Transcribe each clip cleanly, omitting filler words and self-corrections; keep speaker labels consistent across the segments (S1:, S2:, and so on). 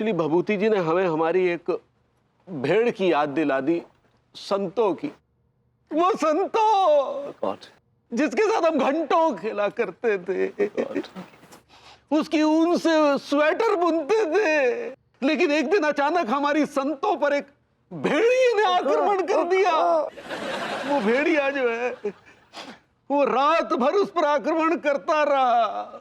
S1: Actually भभूति जी ने हमें हमारी एक भेड़ की याद दिला दी, संतो की। वो संतो जिसके साथ हम घंटों खेला करते थे, उसकी ऊन से स्वेटर बुनते थे, लेकिन एक दिन अचानक हमारी संतों पर एक भेड़िए ने आक्रमण कर दिया। वो भेड़िया जो है वो रात भर उस पर आक्रमण करता रहा।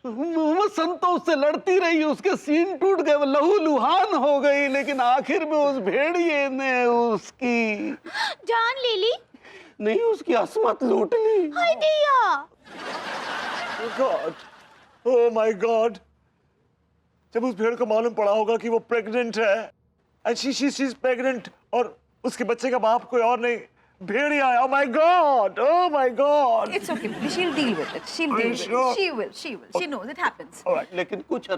S1: मोहम्मद संतो उससे लड़ती रही, उसके सीन टूट गए, वो लहूलुहान हो गई, लेकिन आखिर में उस भेड़िए ने उसकी
S2: जान ले ली?
S1: नहीं, उसकी असमत लूट ली।
S2: हाय दैया!
S3: God, oh my God! जब उस भेड़ को मालूम पड़ा होगा कि वो प्रेग्नेंट है, एंड शी इज प्रेग्नेंट, और उसके बच्चे का बाप कोई और नहीं, भेड़िया है। Oh my God, oh my God!
S4: It's okay. She'll deal with it. She'll
S3: Are
S4: deal
S3: you
S4: with
S3: sure?
S4: it. She will. She will. She knows it happens.
S1: लेकिन कुछ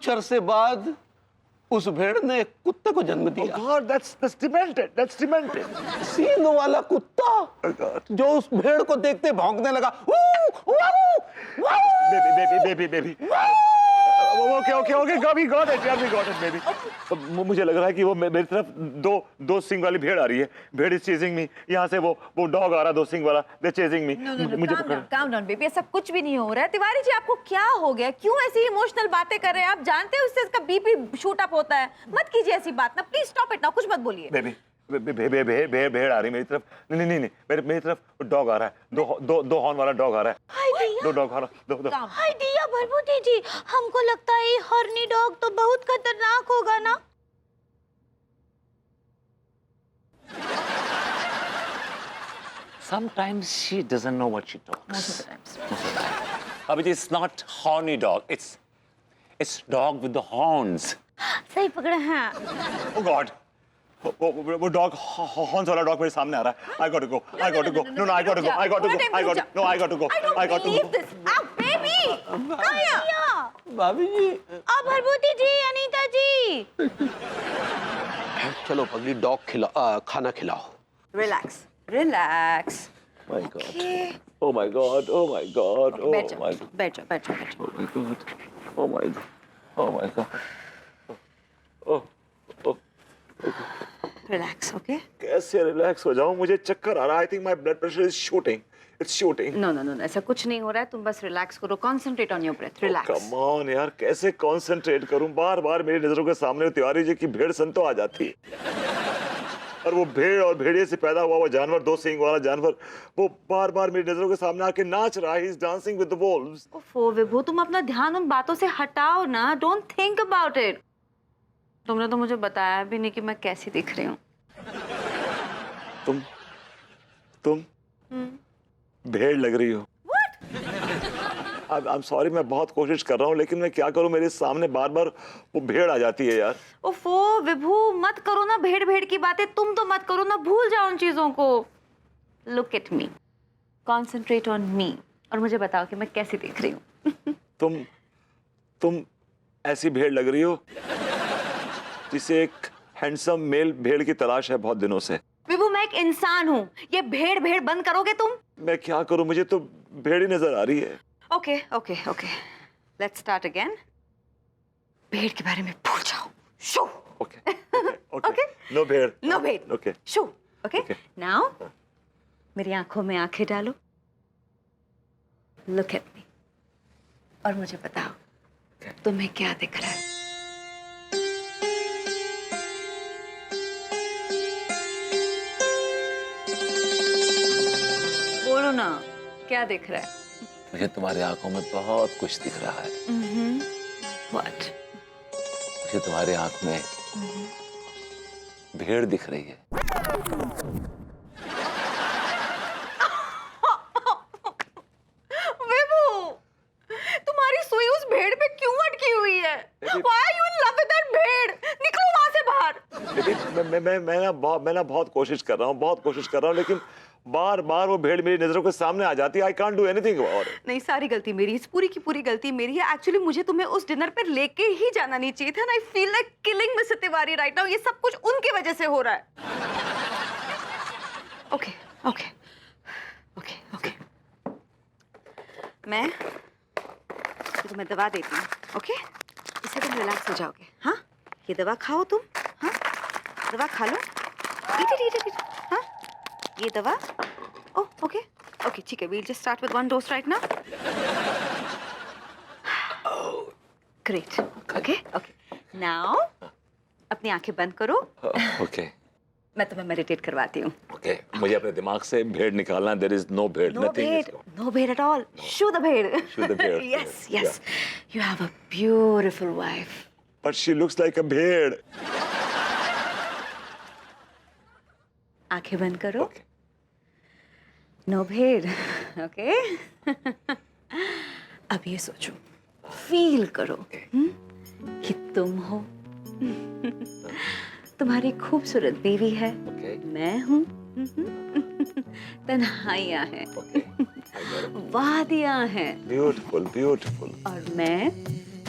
S1: अरसे बाद उस भेड़ ने एक कुत्ते को जन्म
S3: Oh
S1: दिया।
S3: God, that's demented. That's demented.
S1: सींग वाला कुत्ता
S3: Oh God.
S1: जो उस भेड़ को देखते भौंकने लगा। वू, वाऊ, वाऊ,
S3: Baby. Okay, we got it, baby. मुझे लग रहा है कि वो मेरी तरफ दो सिंग वाली भेड़ आ रही है। भेड़ इज चेजिंग मी। यहाँ से वो डॉग आ रहा, दो सिंग वाला, दे चेजिंग मी।
S4: No. Calm down, baby. ऐसा कुछ भी नहीं हो रहा है। तिवारी जी, आपको क्या हो गया? क्यों ऐसी इमोशनल बातें कर रहे हैं? आप जानते हैं उससे इसका बीपी शूट अप होता है। मत कीजिए ऐसी बात ना, प्लीज स्टॉप इट ना, कुछ मत बोलिए।
S3: बेबी, भेड़ आ रही मेरी तरफ। नहीं, मेरी तरफ डॉग आ रहा है। दो हॉर्न वाला डॉग आ रहा है।
S2: हाय दैया!
S3: दो डॉग आ रहा, दो।
S2: हाय दैया भभूति जी, हमको लगता है ये हॉर्नी डॉग तो बहुत खतरनाक होगा ना?
S5: Sometimes she doesn't know what she talks.
S4: Most of the times.
S5: Most of the time. Abhijit, it's not horny dog. It's dog with the horns.
S2: सही पकड़े हैं।
S3: Oh God! वो डॉग, हॉर्न्स वाला डॉग मेरे सामने आ रहा है। I got to go. No, I got to go. I got to go.
S4: I don't believe this. Ow, baby!
S2: दैया!
S1: भाभी जी,
S2: अब भभूति जी, अनीता जी।
S1: चलो पगली, डॉग खाना खिलाओ।
S4: Relax.
S5: My God. Oh my God. Oh my God. Oh
S4: बैठ
S5: my
S4: जाओ, बैठ जाओ।
S5: Oh my God. Oh my God. Oh my God. Oh.
S4: Relax, okay?
S3: कैसे रिलैक्स हो जाऊं? मुझे चक्कर आ रहा है। I think my blood pressure is shooting. It's shooting.
S4: No, ऐसा कुछ नहीं हो रहा है। तुम बस रिलैक्स करो। Concentrate on your breath. Relax.
S3: Come on यार, कैसे कंसंट्रेट करूं? बार मेरी नजरों के सामने तिवारी जी की भेड़ संतो आ जाती है। और वो भेड़ और भेड़िए से पैदा हुआ वो जानवर, दो सींग वाला जानवर, वो बार मेरी नजरों के सामने आके नाच रहा है। He's dancing with the wolves.
S4: ओफो विभू, तुम अपना ध्यान उन बातों से हटाओ ना। Don't think about it. तुमने तो मुझे बताया भी नहीं कि मैं कैसी दिख रही हूँ।
S3: तुम भेड़ लग रही हो। I'm sorry, मैं बहुत कोशिश कर रहा हूँ, लेकिन मैं क्या करूँ, मेरे सामने बार वो भेड़ आ जाती है यार।
S4: ओफो विभू, मत करो ना भेड़ की बातें। तुम तो मत करो ना, भूल जाओ उन चीजों को। Look at me. Concentrate on me. और मुझे बताओ कि मैं कैसी दिख रही हूँ।
S3: तुम ऐसी भेड़ लग रही हो जिसे एक हैंडसम मेल भेड़ की तलाश है बहुत दिनों से।
S4: विभू, मैं एक इंसान हूँ। ये भेड़ बंद करोगे तुम?
S3: मैं क्या करूँ, मुझे तो भेड़ ही नजर आ रही है।
S4: ओके। Let's start again. भेड़ के बारे में भूल जाओ। शो।
S3: ओके। नो भेड़। Okay.
S4: Show. Okay.
S3: Okay.
S4: Now मेरी आंखों में आंखें डालो। Look at me. और मुझे बताओ तुम्हें क्या दिख रहा है? बोलो ना, क्या दिख रहा है?
S5: मुझे तुम्हारी आंखों में बहुत कुछ दिख रहा है।
S4: What?
S5: मुझे तुम्हारी आंख में भेड़ दिख रही है।
S4: विभू, तुम्हारी सुई उस भेड़ पे क्यों अटकी हुई है? Why are you in love with that भेड़? निकलो वहां से बाहर।
S3: मैं ना बहुत कोशिश कर रहा हूँ, लेकिन बार वो भेड़ मेरी नजरों के सामने आ जाती है। I can't do anything about it.
S4: नहीं, सारी गलती मेरी, इस पूरी की पूरी गलती मेरी है। एक्चुअली मुझे तुम्हें उस डिनर पे लेके ही जाना नहीं चाहिए था। I feel like killing mister Tiwari right now. ये सब कुछ उनकी वजह से हो रहा है। ओके। मैं तुम्हें दवा देती हूँ। ओके, इससे तुम रिलैक्स हो जाओगे। हाँ, ये दवा खाओ तुम। हाँ, दवा खा लो। eat it। हाँ, ये दवा। ओह, ओके ओके, ठीक है। We'll just start with one dose right now. Great. Okay. Now, अपनी आंखें बंद करो।
S5: ओके
S4: मैं तुम्हें मेडिटेट करवाती हूँ।
S5: ओके, मुझे अपने दिमाग से भेड़ निकालना। देयर इज नो भेड़,
S4: No
S5: नथिंग
S4: भेड़, no भेड़ at all. Shoo the भेड़।
S5: Shoo the भेड़,
S4: Yes,
S5: yeah.
S4: yes. You have a beautiful wife.
S3: But she looks like a भेड़.
S4: आंखें बंद करो।
S5: ओके
S4: नो भेड़। ओके। अब ये सोचो, फील करो कि तुम हो, तुम्हारी खूबसूरत बीवी है,
S5: ओके
S4: मैं हूँ, तन्हाइयाँ हैं, वादियाँ हैं,
S3: Beautiful, beautiful.
S4: और मैं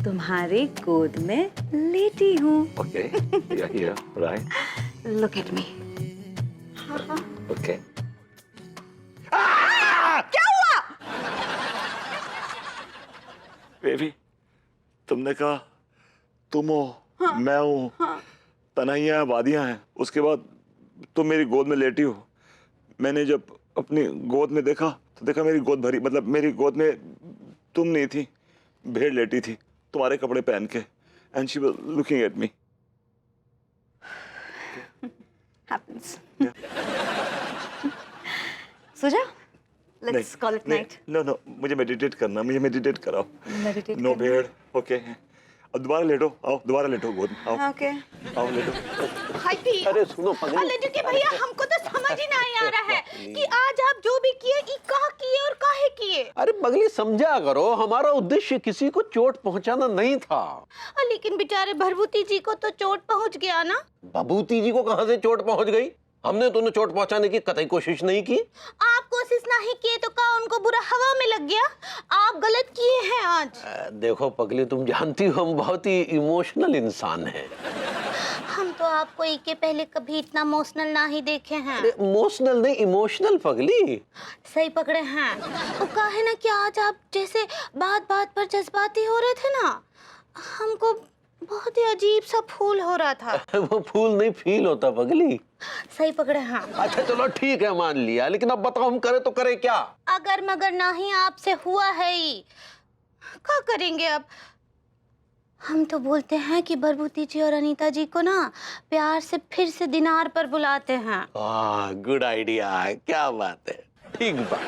S4: तुम्हारी गोद में लेटी हूँ।
S5: ओके या right
S4: look at me.
S5: Okay
S4: क्या हुआ?
S3: बेबी, तुमने कहा तुम हो, मैं हूँ, तन्हाइयाँ वादियाँ हैं, उसके बाद तुम मेरी गोद में लेटी हो। मैंने जब अपनी गोद में देखा तो देखा मेरी गोद भरी, मतलब मेरी गोद में तुम नहीं थी, भेड़ लेटी थी तुम्हारे कपड़े पहन के, and she was looking at me.
S4: Happens. सो जा, let's call it night.
S3: No, मुझे मेडिटेट करना, मुझे मेडिटेट कराओ।
S4: Meditate
S3: नो
S4: करना।
S3: भेड़, ओके। अब दोबारा लेटो, आओ दोबारा लेटो गोद में, आओ
S4: Okay.
S3: आओ लेटो।
S2: हाय पी।
S1: अरे सुनो पगली,
S2: अल्लाह के भैया, हमको तो समझ ही नहीं आ रहा है कि आज आप जो भी किए, ये कहाँ किए और काहे किए।
S1: अरे पगली समझा करो, हमारा उद्देश्य किसी को चोट पहुंचाना नहीं था।
S2: लेकिन बेचारे भरभूति जी को तो चोट पहुंच गया ना।
S1: बबूती जी को कहां से चोट पहुंच गई? हमने तो उन्हें चोट पहुंचाने की कतई कोशिश नहीं की।
S2: आप कोशिश नहीं किए तो का उनको बुरा हवा में लग गया? आप गलत किए हैं आज।
S1: देखो पगली, तुम जानती हो हम बहुत ही इमोशनल इंसान हैं।
S2: हम तो आपको एक के पहले कभी इतना इमोशनल ना ही देखे हैं।
S1: इमोशनल नहीं, इमोशनल पगली।
S2: सही पकड़े हैं। वो कहे ना कि आज आप जैसे बात बात पर जज्बाती हो रहे थे ना, हमको बहुत ही अजीब सा फूल हो रहा था।
S1: वो फूल नहीं फील होता पगली।
S2: सही पकड़े हैं।
S1: अच्छा चलो ठीक है, मान लिया, लेकिन अब बताओ हम करें तो करें क्या?
S2: अगर मगर नहीं आपसे हुआ है ही, क्या करेंगे अब? हम तो बोलते हैं कि भरभूति जी और अनीता जी को ना प्यार से फिर से दिनार पर बुलाते हैं।
S1: गुड आइडिया, क्या बात है, ठीक बात।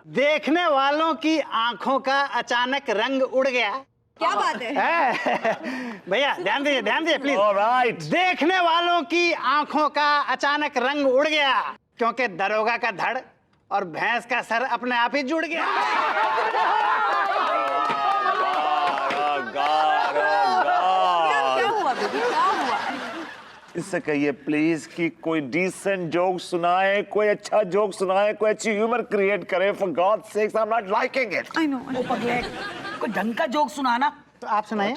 S6: देखने वालों की आंखों का अचानक रंग उड़ गया।
S4: क्या बात है?
S6: भैया ध्यान दीजिए प्लीज।
S3: ऑलराइट।
S6: देखने वालों की आंखों का अचानक रंग उड़ गया, क्योंकि दरोगा का धड़ और भैंस का सर अपने आप ही जुड़ गया।
S4: क्या हुआ बेबी, क्या हुआ?
S3: इससे कहिए प्लीज कि कोई डिसेंट जोक सुनाए, कोई अच्छा जोक सुनाए, कोई अच्छी ह्यूमर क्रिएट करे। For God sakes, I am not liking it.
S4: I know.
S7: ओ पगले, कोई ढंग का जोक सुनाना।
S6: तो आप सुनाइए।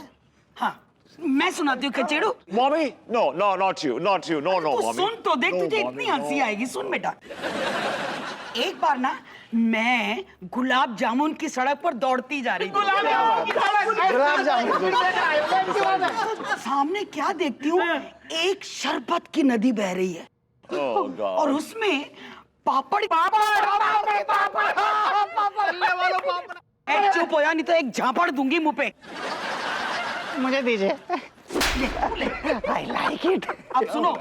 S7: हाँ, मैं सुनाती हूँ कचेड़ू।
S3: Mommy, no no, not you, no no
S7: तो
S3: मॉमी।
S7: सुन तो देख, तुझे इतनी हंसी आएगी। सुन बेटा, एक बार ना मैं गुलाब जामुन की सड़क पर दौड़ती जा रही थी।
S6: गुलाब जामुन।
S7: सामने क्या देखती हूँ, एक शरबत की नदी बह रही है
S3: Oh God.
S7: और उसमें पापड़। चुप हो जा, नहीं तो एक झापड़ दूंगी मुंह पे।
S6: मुझे दीजिए। I like it.
S7: अब सुनो,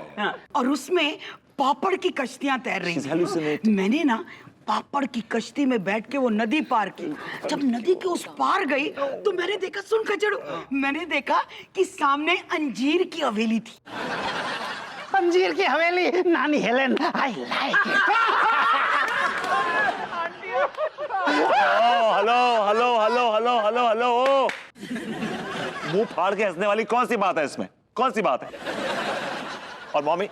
S7: और उसमें पापड़ की कश्तियां तैर रही
S3: She's
S7: थी।
S3: hallucinating.
S7: मैंने ना पापड़ की कश्ती में बैठ के वो नदी पार की। जब नदी के उस पार गई तो मैंने देखा, सुन खचड़ू, मैंने देखा कि सामने अंजीर की हवेली थी।
S6: अंजीर की हवेली, नानी Helen. I like it.
S3: Hello. मुंह फाड़ के हंसने वाली कौन सी बात है इसमें? कौन सी बात है? और mommy,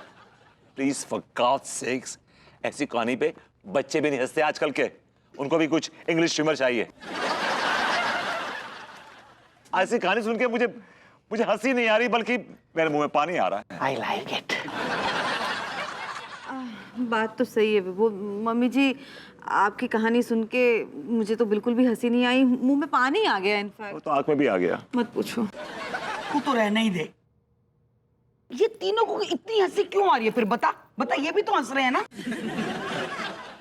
S3: please for God sakes, ऐसी कहानी पे बच्चे भी नहीं हंसते आजकल के, उनको भी कुछ इंग्लिश ह्यूमर चाहिए। ऐसी कहानी सुन के मुझे मुझे हंसी नहीं आ रही बल्कि मेरे मुंह में पानी आ रहा है।
S6: I like it.
S4: बात तो सही है वो मम्मी जी, आपकी कहानी सुन के मुझे तो बिल्कुल भी हंसी नहीं आई, मुंह में पानी आ गया
S3: वो
S4: इनफैक्ट।
S3: तो आंख में भी आ गया।
S4: मत पूछो।
S7: तू तो रहना ही दे। ये तीनों को इतनी हंसी क्यों आ रही है फिर बता बता, ये भी तो हंस रहे हैं ना।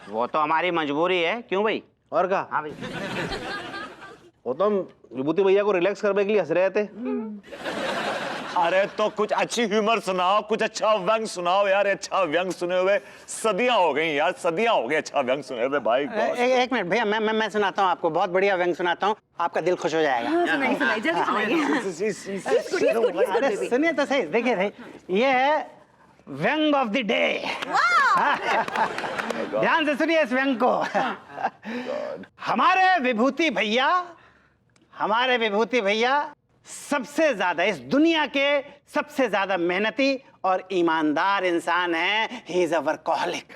S6: वो तो हमारी मजबूरी है, क्यों भाई?
S8: और का?
S6: हाँ भाई।
S8: वो तो हम विभूति भैया को रिलैक्स करने के लिए हंस रहे थे।
S3: अरे तो कुछ अच्छी ह्यूमर सुनाओ, कुछ अच्छा व्यंग सुनाओ यार। अच्छा व्यंग सुने हुए सदियां हो गई यार, सदियां हो गई अच्छा व्यंग सुने हुए भाई।
S6: एक मिनट भैया, मैं सुनाता हूँ आपको, बहुत बढ़िया व्यंग सुनाता हूँ, आपका दिल खुश हो जाएगा।
S4: सुनाइए सुनाइए, जल्दी सुनाइए।
S6: अरे सुनिए तो सही, देखिए ये है व्यंग ऑफ द डे। ध्यान से सुनिए इस व्यंग को। हमारे विभूति भैया सबसे ज्यादा इस दुनिया के सबसे ज्यादा मेहनती और ईमानदार इंसान हैं। He is a workaholic.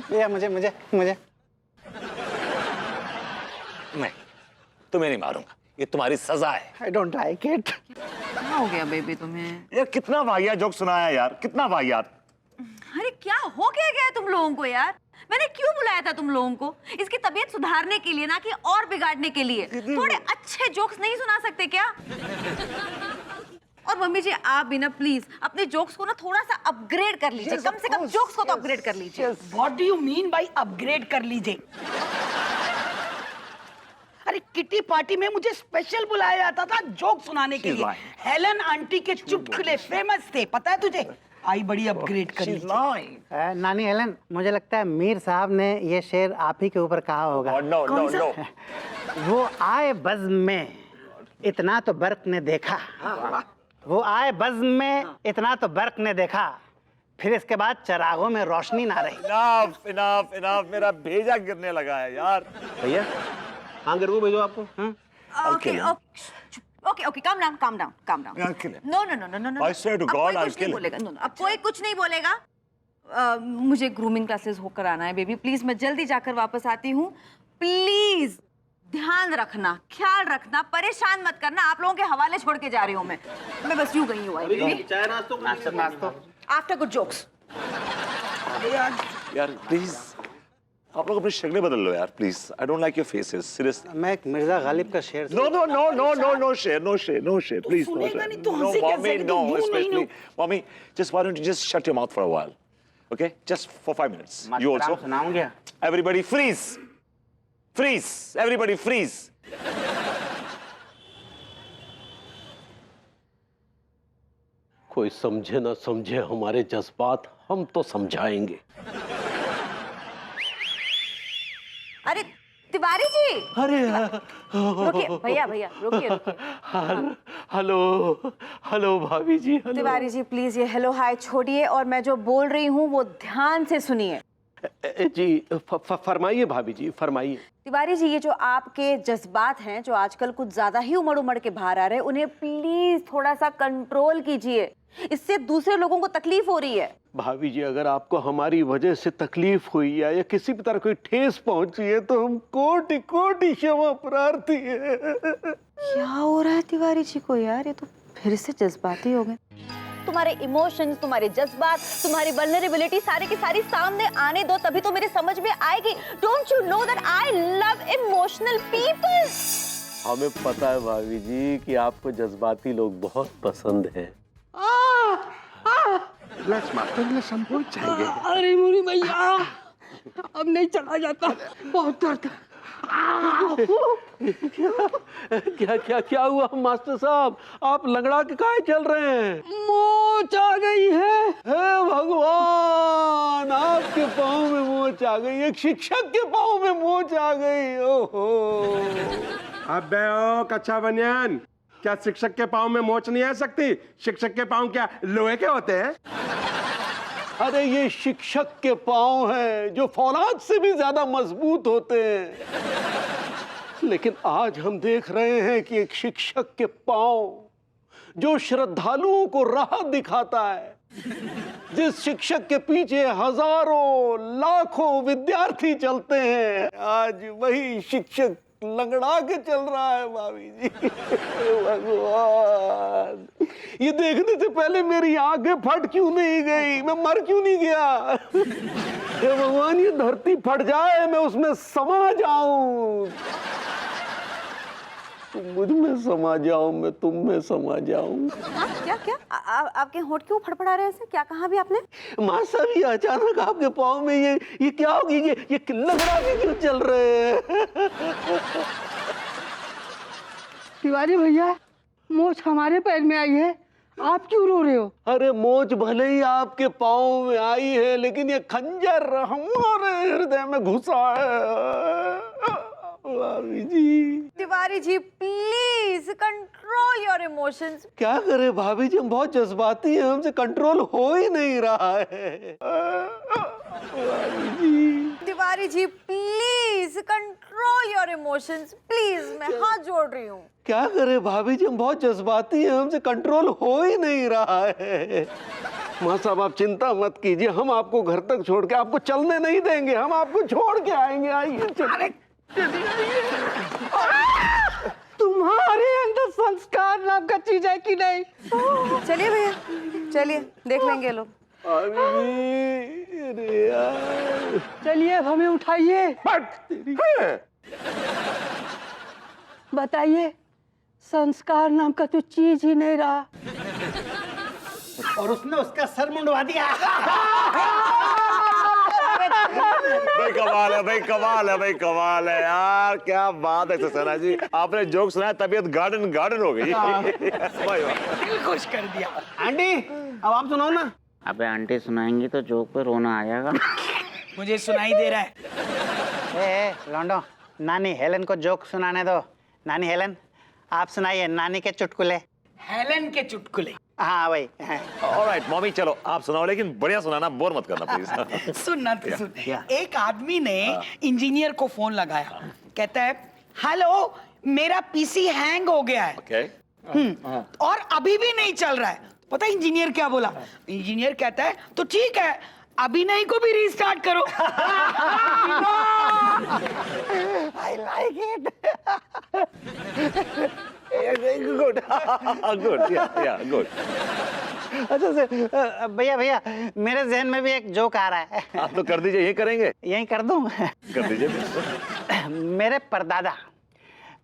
S6: भैया मुझे
S3: नहीं, तुम्हें नहीं मारूंगा, ये तुम्हारी सजा है।
S6: आई डोंट लाइक इट।
S4: क्या हो गया बेबी तुम्हें?
S3: यार कितना वाहियात जोक सुनाया यार, कितना वाहियात।
S4: अरे क्या हो क्या गया तुम लोगों को यार? मैंने क्यों बुलाया था तुम लोगों को? इसकी तबीयत सुधारने के लिए, ना कि और बिगाड़ने के लिए। थोड़े अच्छे जोक्स नहीं सुना सकते क्या? और मम्मी जी आप भी ना प्लीज अपने जोक्स को ना थोड़ा सा अपग्रेड कर लीजिए, कम से कम जोक्स को तो अपग्रेड कर लीजिए।
S7: What do you mean by upgrade कर लीजिए? अरे किटी पार्टी में मुझे स्पेशल बुलाया जाता था जोक सुनाने के लिए। हेलन आंटी के चुटकुले फेमस थे, पता है तुझे? आई बड़ी अपग्रेड कर लीजिए।
S6: नानी हेलन, मुझे लगता है मीर साहब ने ये शेर आप ही के ऊपर कहा होगा।
S3: No no no.
S6: वो आए बज़्म में इतना तो बर्क ने देखा, वो आए बज़्म में इतना तो बर्क ने देखा, फिर इसके बाद चरागों में रोशनी ना रही।
S3: इनफ इनफ इनफ, मेरा भेजा गिरने लगा है यार।
S8: भैया हाँ गिर को भेजो आपको।
S4: Okay calm down.
S3: I'll kill him.
S4: No.
S3: I swear to God, I'll kill him.
S4: बोलेगा नो, अब कोई कुछ नहीं बोलेगा। मुझे ग्रूमिंग क्लासेस होकर आना है बेबी, प्लीज मैं जल्दी जाकर वापस आती हूँ। प्लीज ध्यान रखना, ख्याल रखना, परेशान मत करना। आप लोगों के हवाले छोड़ के जा रही हूँ मैं बस यूं गई हूँ।
S8: चाय नाश्ता
S4: आफ्टर गुड जोक्स।
S3: यार प्लीज आप लोग अपनी शक्लें बदल लो यार please. I don't like your faces seriously.
S6: मैं एक मिर्जा गालिब का शेर।
S3: No no no no no no शेर प्लीज नो शेर। No mommy, no, especially mommy, just why don't you just shut your mouth for a while, okay? Just for 5 minutes. You also.
S6: सुनाऊंगा।
S3: Everybody freeze. Everybody freeze.
S1: कोई समझे ना समझे हमारे जज्बात, हम तो समझाएंगे।
S4: अरे तिवारी जी,
S1: अरे
S4: रुकिए भैया रुकिए।
S1: हेलो भाभी जी। हेलो
S4: तिवारी जी प्लीज ये हेलो हाय छोड़िए और मैं जो बोल रही हूँ वो ध्यान से सुनिए।
S1: जी फरमाइए भाभी जी, फरमाइए।
S4: तिवारी जी ये जो आपके जज्बात हैं जो आजकल कुछ ज्यादा ही उमड़ के बाहर आ रहे हैं, उन्हें प्लीज थोड़ा सा कंट्रोल कीजिए, इससे दूसरे लोगों को तकलीफ हो रही है।
S1: भाभी जी अगर आपको हमारी वजह से तकलीफ हुई है या किसी भी तरह कोई ठेस पहुंची है तो हम कोटि कोटि क्षमा प्रार्थी है।
S4: क्या हो रहा है तिवारी जी को यार? ये तो फिर से जज्बाती हो गए। तुम्हारे इमोशंस, तुम्हारे जज्बात, तुम्हारी वल्नरेबिलिटी सारी की सारी सामने आने दो, तभी तो मेरे समझ में आएगी। Don't you know that I love emotional people?
S1: हमें पता है भाभी जी कि आपको जज्बाती लोग बहुत पसंद हैं।
S7: अरे मुरी भैया अब नहीं चला जाता, बहुत दर्द।
S1: क्या हुआ मास्टर साहब? आप लंगड़ा के काहे चल रहे हैं?
S7: मोच आ गई है।
S1: हे भगवान, आपके पाँव में मोच आ गई, एक शिक्षक के पाँव में मोच आ गई। ओहो।
S9: अबे ओ कच्चा बनियान, क्या शिक्षक के पाँव में मोच नहीं आ सकती? शिक्षक के पाँव क्या लोहे के होते हैं?
S1: अरे ये शिक्षक के पाँव हैं जो फौलाद से भी ज्यादा मजबूत होते हैं। लेकिन आज हम देख रहे हैं कि एक शिक्षक के पाँव जो श्रद्धालुओं को राह दिखाता है, जिस शिक्षक के पीछे हजारों लाखों विद्यार्थी चलते हैं, आज वही शिक्षक लंगड़ा के चल रहा है भाभी जी। भगवान, ये देखने से पहले मेरी आंखें फट क्यों नहीं गई, मैं मर क्यों नहीं गया? हे भगवान, ये धरती फट जाए, मैं उसमें समा जाऊं, तुम मुझ में समा जाओ, मैं तुम में समा जाऊं।
S4: क्या क्या आपके होंठ क्यों फड़फड़ा रहे हैं? क्या कहा भी आपने?
S1: माँ साहब, ये अचानक आपके पाँव में ये क्या होगी? ये लंगड़ा के क्यों चल रहे हैं?
S7: तिवारी भैया, मोच हमारे पैर में आई है, आप क्यों रो रहे हो?
S1: अरे मोच भले ही आपके पाँव में आई है, लेकिन ये खंजर हमारे हृदय में घुसा है भाभी जी।
S4: Tiwari ji please control your emotions.
S1: क्या करे भाभी जी, हम बहुत जज्बाती हैं, हमसे कंट्रोल हो ही नहीं रहा है भाभी जी।
S4: Tiwari ji please control your emotions please, मैं हाथ जोड़ रही हूँ।
S1: क्या करे भाभी जी, हम बहुत जज्बाती हैं, हमसे कंट्रोल हो ही नहीं रहा है। माँ साहब, आप चिंता मत कीजिए, हम आपको घर तक छोड़ के, आपको चलने नहीं देंगे, हम आपको छोड़ के आएंगे। आइए,
S7: तुम्हारे अंदर संस्कार नाम का चीज है कि नहीं?
S4: चलिए भैया, चलिए देख लेंगे लोग।
S1: अरे यार,
S7: चलिए अब हमें उठाइए, बताइए, संस्कार नाम का तो चीज ही नहीं रहा।
S6: और उसने उसका सर मुंडवा दिया।
S3: भाई कमाल है, भाई कमाल है, भाई कमाल है यार, क्या बात है सक्सेना जी, आपने जोक सुनाया, तबीयत गार्डन गार्डन हो गई। भाई
S7: दिल खुश कर दिया।
S6: आंटी, अब आप सुनाओ ना।
S10: अबे आंटी सुनाएंगी तो जोक पे रोना आ जाएगा।
S7: मुझे सुनाई दे रहा है।
S6: ए लौंडो, नानी हेलन को जोक सुनाने दो। नानी हेलन, आप सुनाइए नानी के चुटकुले।
S7: हेलन के चुटकुले?
S6: हाँ भाई।
S3: ऑलराइट मम्मी, चलो आप सुनाओ, लेकिन बढ़िया सुनाना, बोर मत करना प्लीज।
S7: सुनना तो सुन। एक आदमी ने इंजीनियर को फोन लगाया, कहता है हेलो, मेरा पीसी हैंग हो गया है। और अभी भी नहीं चल रहा है। पता है इंजीनियर क्या बोला? इंजीनियर कहता है तो ठीक है, अभिनय को भी रीस्टार्ट करो।
S6: I like it.
S3: Good good, या गुड।
S6: अच्छा से भैया, मेरे जहन में भी एक जोक आ रहा है।
S3: आप तो कर दीजिए, यही करेंगे।
S6: यही कर दूं?
S3: कर दीजिए।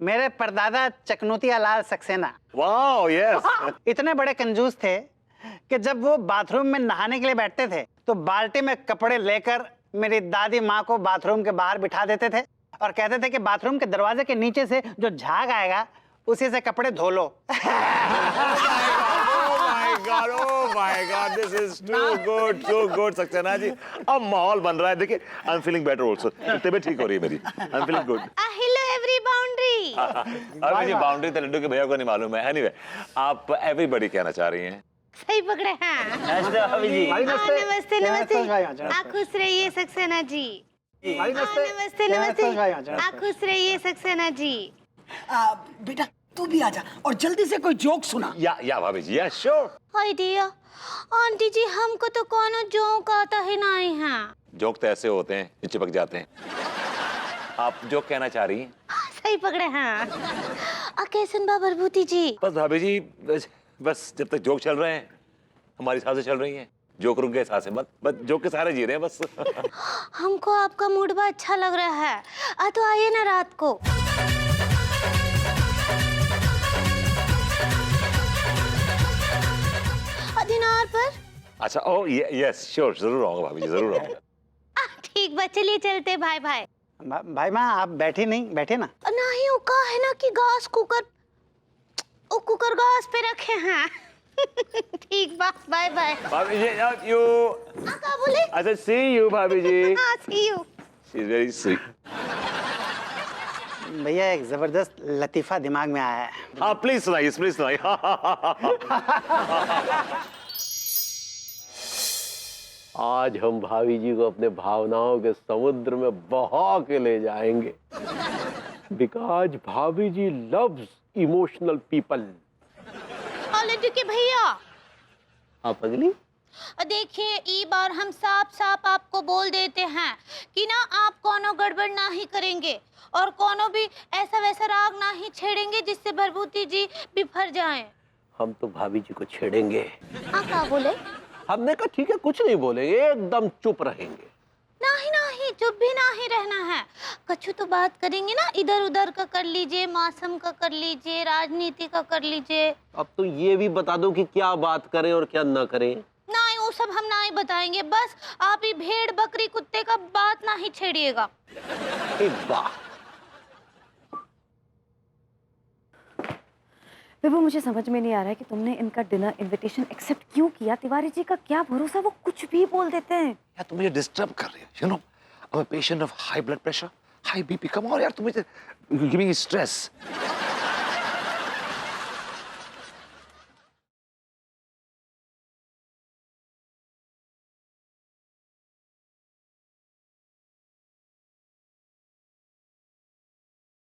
S6: मेरे परदादा चकनूतिया लाल सक्सेना,
S3: वाओ, यस।
S6: इतने बड़े कंजूस थे कि जब वो बाथरूम में नहाने के लिए बैठते थे तो बाल्टी में कपड़े लेकर मेरी दादी माँ को बाथरूम के बाहर बिठा देते थे और कहते थे कि बाथरूम के दरवाजे के नीचे से जो झाग आएगा उसी से कपड़े धो लो।
S3: Oh my God, this is too good, Saxena ji. अब माहौल बन रहा है, देखिए, I'm feeling better also। तबीयत ठीक हो रही है मेरी, I'm feeling good।
S2: Hello every boundary.
S3: अब मुझे बाउंड्री तो लड्डू के भैया को नहीं मालूम है। Anyway, आप everybody कहना चाह रही हैं।
S2: सही पकड़े हैं। नमस्ते नमस्ते, आप खुश रहिए सक्सेना जी। नमस्ते नमस्ते, आप खुश रहिए सक्सेना जी।
S7: बेटा तू भी आजा और जल्दी से कोई जोक सुना।
S3: या भाभी जी, या श्योर।
S2: हाय डियर, आंटी जी हमको तो कोनो जोक आता ही नहीं है।
S3: जोक तो ऐसे होते हैं जो चिपक जाते हैं। आप जोक कहना चाह रही हैं?
S2: सही पकड़े हैं। कैसन बा बरबूती जी?
S3: बस भाभी जी, बस जब तक जोक चल रहे हैं, हमारी सांसें चल रही हैं, जोक रुक गए, सांसें बस जोक के सहारे जी रहे हैं बस।
S2: हमको आपका मूड बा अच्छा लग रहा है। तो आइए ना रात को। दिनार पर।
S3: अच्छा, ओ यस श्योर, जरूर आऊंगा भाभी जी, जरूर आऊंगा।
S2: ठीक बा, चलिए चलते भाई भाई।
S6: भाई माँ, आप बैठी नहीं, बैठे ना।
S2: नहीं, वो का है ना कि गैस कुकर, वो कुकर गैस पे रखे हैं। ठीक बा, बाय बाय।
S3: भाभी जी, यू
S2: का बोले?
S3: अच्छा, सी यू भाभी जी।
S2: हाँ, see you.
S3: She is very sweet.
S6: भैया एक जबरदस्त लतीफा दिमाग में आया है।
S3: हाँ प्लीज सुनाइए, प्लीज सुनाइए।
S1: आज हम भाभी जी को अपने भावनाओं के समुद्र में बहा के ले जाएंगे, बिकॉज भाभी जी लव्स इमोशनल पीपल।
S2: ऑलरेडी के भैया।
S1: आप अगली
S2: देखिए ई बार हम साफ साफ आपको बोल देते हैं कि ना आप कोनो गड़बड़ ना ही करेंगे और कोनो भी ऐसा वैसा राग ना ही छेड़ेंगे जिससे भरभूति जी बिफर जाएं।
S1: हम तो भाभी जी को छेड़ेंगे।
S2: हाँ क्या बोले?
S1: हमने कहा ठीक है कुछ नहीं बोलेंगे, एकदम चुप रहेंगे।
S2: नहीं चुप भी नहीं रहना है, कछु तो बात करेंगे ना, इधर उधर का कर लीजिए, मौसम का कर लीजिए, राजनीति का कर लीजिए।
S1: अब तो ये भी बता दो कि क्या बात करें और क्या ना करें।
S2: नहीं वो सब हम नहीं बताएंगे, बस आप ही भेड़ बकरी कुत्ते का बात ना ही छेड़िएगा।
S1: वाह
S4: विभू, मुझे समझ में नहीं आ रहा है कि तुमने इनका डिनर इनविटेशन एक्सेप्ट क्यों किया। तिवारी जी का क्या भरोसा, वो कुछ भी बोल देते हैं।
S3: यार तुम मुझे डिस्टर्ब कर रही हो, you know I am a patient of high blood pressure, high BP. Come on यार, तुम मुझे गिविंग स्ट्रेस।